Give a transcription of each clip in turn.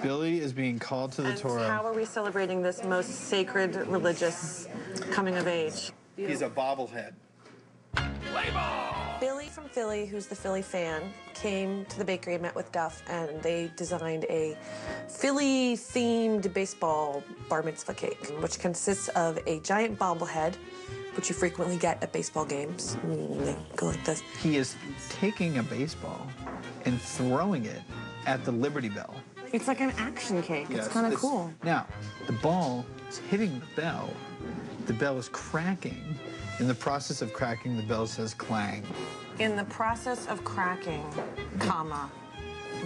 Billy is being called to the Torah. How are we celebrating this most sacred religious coming of age? He's a bobblehead. Billy from Philly, who's the Philly fan, came to the bakery and met with Duff, and they designed a Philly-themed baseball bar mitzvah cake, which consists of a giant bobblehead, which you frequently get at baseball games. They go like this. He is taking a baseball and throwing it at the Liberty Bell. It's like an action cake. It's kind of cool. Now, the ball is hitting the bell. The bell is cracking. In the process of cracking, the bell says clang. In the process of cracking, comma,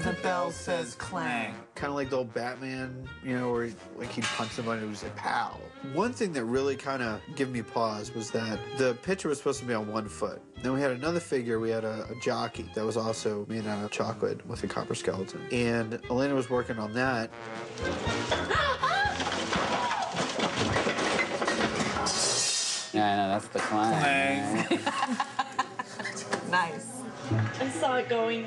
the bell says clang. Kind of like the old Batman, you know, where he punched somebody who was a pal. One thing that really kind of gave me pause was that the pitcher was supposed to be on 1 foot. Then we had another figure, we had a jockey that was also made out of chocolate with a copper skeleton. And Elena was working on that. Yeah, I know, that's the clang. Nice. I saw it going.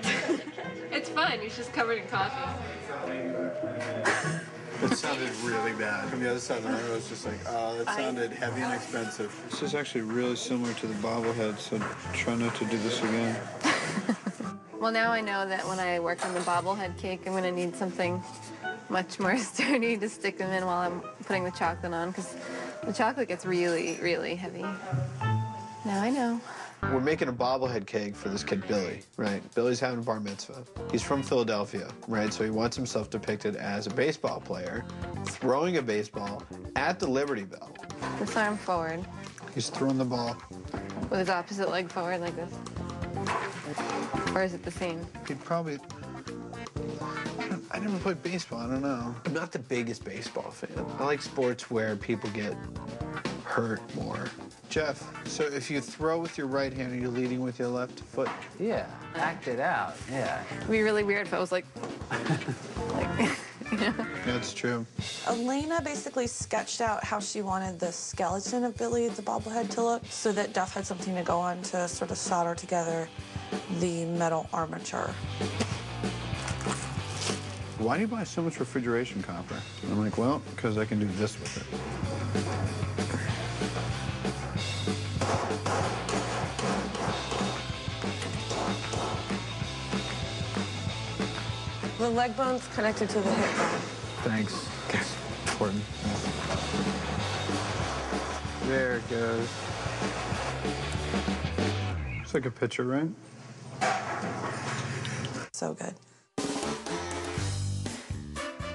It's fun. It's just covered in coffee. It sounded really bad. From the other side of the room, it was just like, oh, that sounded heavy and expensive. This is actually really similar to the bobblehead, so try not to do this again. Well, now I know that when I work on the bobblehead cake, I'm going to need something much more sturdy to stick them in while I'm putting the chocolate on, because the chocolate gets really, really heavy. Now I know. We're making a bobblehead cake for this kid, Billy, right? Billy's having a bar mitzvah. He's from Philadelphia, right? So he wants himself depicted as a baseball player throwing a baseball at the Liberty Bell. This arm forward. He's throwing the ball. With his opposite leg forward like this. Or is it the same? He'd probably... I never played baseball, I don't know. I'm not the biggest baseball fan. I like sports where people get hurt more. Jeff, so if you throw with your right hand, are you leading with your left foot? Yeah, act it out, yeah. It'd be really weird if I was like you know? That's true. Elena basically sketched out how she wanted the skeleton of Billy the bobblehead to look so that Duff had something to go on to sort of solder together the metal armature. Why do you buy so much refrigeration copper? And I'm like, well, because I can do this with it. The leg bone's connected to the hip bone. Thanks. Important. There it goes. It's like a picture, right? So good.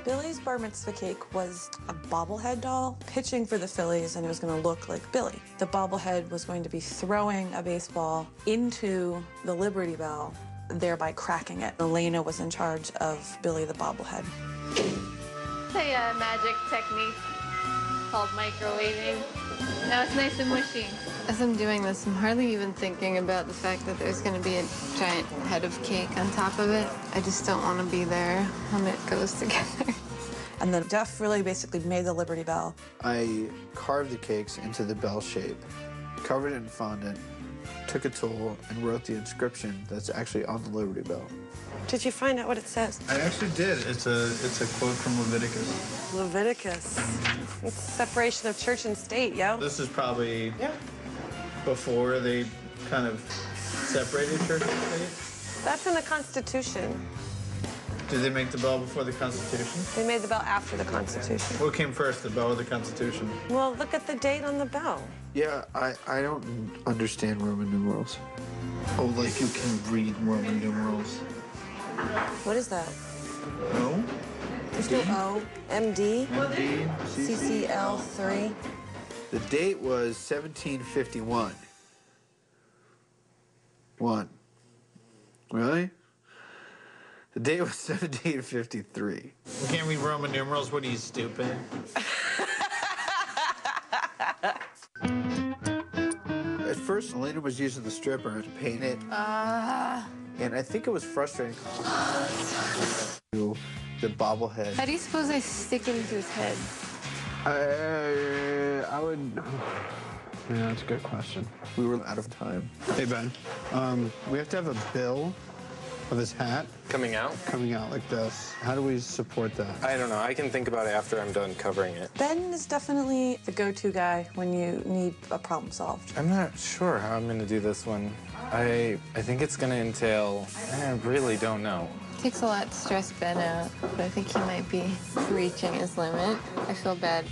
Billy's bar mitzvah cake was a bobblehead doll pitching for the Phillies, and it was going to look like Billy. The bobblehead was going to be throwing a baseball into the Liberty Bell, thereby cracking it. Elena was in charge of Billy the bobblehead. It's a magic technique called microwaving. Now it's nice and mushy. As I'm doing this, I'm hardly even thinking about the fact that there's going to be a giant head of cake on top of it. I just don't want to be there when it goes together. And then Duff really basically made the Liberty Bell. I carved the cakes into the bell shape, covered it in fondant, took a tool, and wrote the inscription that's actually on the Liberty Bell. Did you find out what it says? I actually did. It's a quote from Leviticus. Leviticus. It's separation of church and state, yo. This is probably before they kind of separated church and state. That's in the Constitution. Did they make the bell before the Constitution? They made the bell after the Constitution. What came first, the bell or the Constitution? Well, look at the date on the bell. Yeah, I don't understand Roman numerals. Oh, like you can read Roman numerals. What is that? No? There's no O. MD? MD, CCL3. The date was 1751. One. Really? The date was 1753. We can't read Roman numerals. What are you, stupid? At first, Elena was using the stripper to paint it. And I think it was frustrating. The bobblehead. How do you suppose I stick it into his head? I would... Yeah, that's a good question. We were out of time. Hey, Ben. We have to have a bill of his hat Coming out? coming out like this. How do we support that? I don't know. I can think about it after I'm done covering it. Ben is definitely the go-to guy when you need a problem solved. I'm not sure how I'm going to do this one. I think it's going to entail, I really don't know. Takes a lot to stress Ben out, but I think he might be reaching his limit. I feel bad.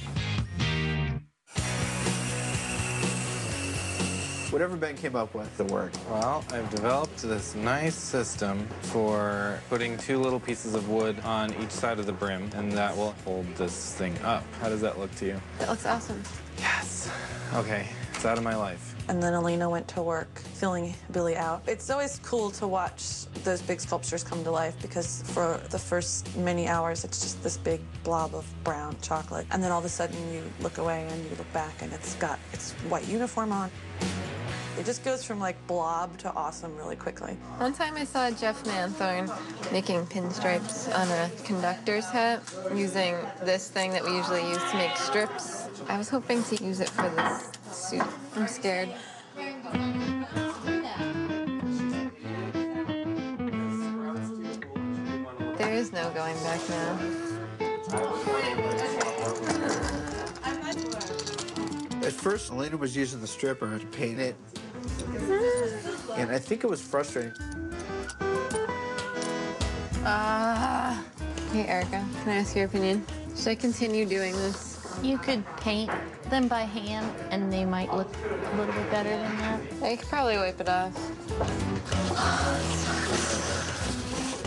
Whatever Ben came up with, it worked. Well, I've developed this nice system for putting 2 little pieces of wood on each side of the brim, and that will hold this thing up. How does that look to you? That looks awesome. Yes. Okay, it's out of my life. And then Elena went to work filling Billy out. It's always cool to watch those big sculptures come to life because for the first many hours, it's just this big blob of brown chocolate. And then all of a sudden you look away and you look back and it's got its white uniform on. It just goes from like blob to awesome really quickly. One time I saw Jeff Manthorne making pinstripes on a conductor's hat using this thing that we usually use to make strips. I was hoping to use it for this suit. I'm scared. There is no going back now. At first, Elena was using the stripper to paint it. And I think it was frustrating. Hey, Erica, can I ask your opinion? Should I continue doing this? You could paint them by hand, and they might look a little bit better than that. I could probably wipe it off.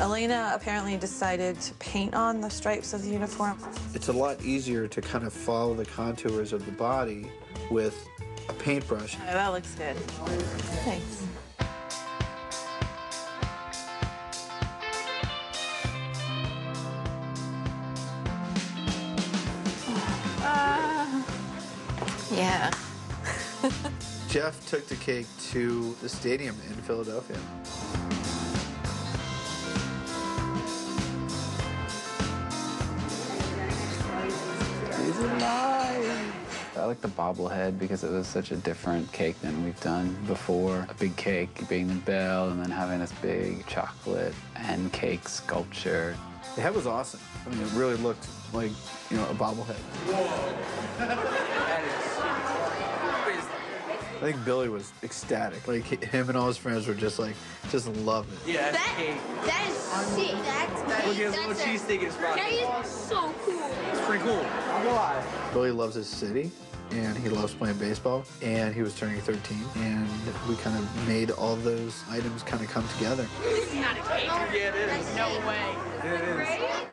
Elena apparently decided to paint on the stripes of the uniform. It's a lot easier to kind of follow the contours of the body with a paintbrush. Oh, that looks good. Thanks. Yeah. Jeff took the cake to the stadium in Philadelphia. He's alive. I like the bobblehead because it was such a different cake than we've done before. A big cake being the bell and then having this big chocolate and cake sculpture. The head was awesome. I mean, it really looked like, you know, a bobblehead. I think Billy was ecstatic. Like, him and all his friends were just loving it. Yeah, that's cake. That is sick. That's Look at this little cheesesteak in his pocket. That is so cool. It's pretty cool. I'm alive. Billy loves his city, and he loves playing baseball, and he was turning 13, and we kind of made all those items kind of come together. This is not a cake. Yeah, it is. No way. Yeah, it is.